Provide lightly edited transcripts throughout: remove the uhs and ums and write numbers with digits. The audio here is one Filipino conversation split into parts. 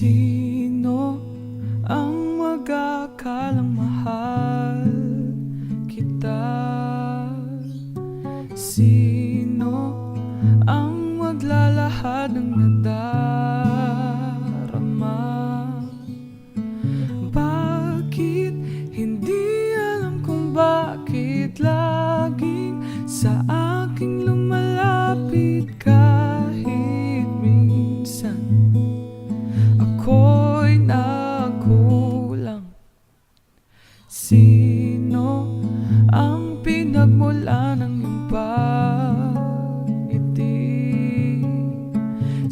Sino ang mag-aakalang mahal kita? Sino ang maglalahad ng nadarama? Bakit hindi alam kung bakit laging sa aking lumalapit kahit minsan ako'y nagkulang? Sino ang pinagmula ng iyong pag-ibig?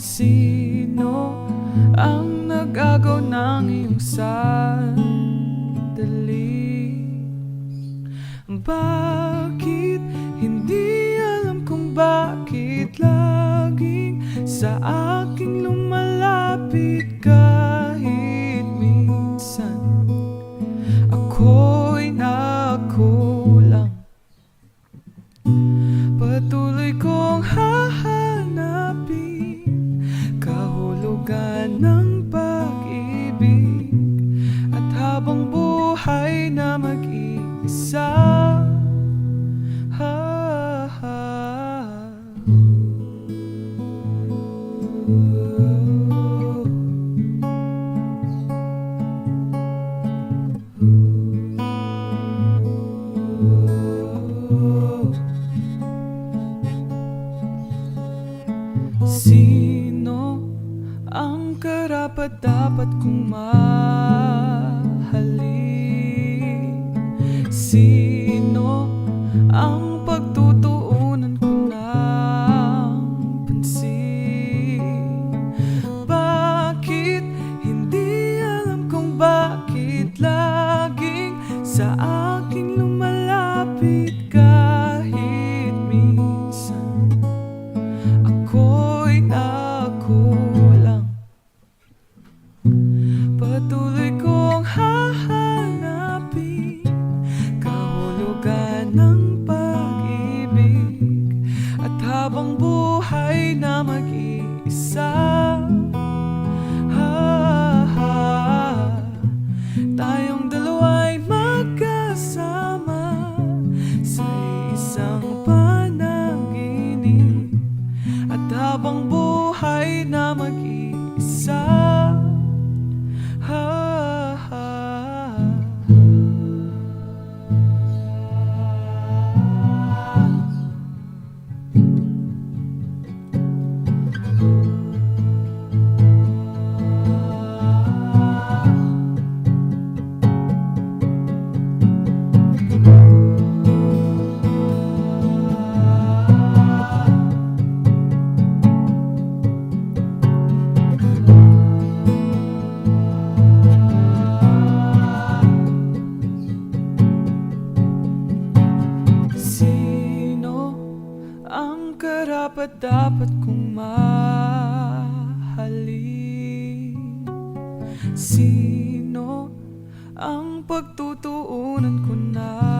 Sino ang nag-agaw ng iyong sandali? Bakit hindi alam kung bakit laging sa aking lumalapit kahit minsan ako'y nagkulang? Patuloy kong hahanapin kahulugan ng pag-ibig at habang buhay na mag-iisa. Sino ang karapat-dapat kong mahalin? Sino ang pagtutuunan ko ng pansin? Bakit hindi alam kung bakit laging sa aking lumalapit kahit minsan ako'y nagkulang? Patuloy kong hahanapin kahulugan ng pag-ibig at habang buhay na mag-iisa. Tayong dalawa'y magkasama sa isang panaginip at habang buhay na mag-iisa. Sino ang karapat-dapat kong mahalin? Sino ang pagtutuunan ko na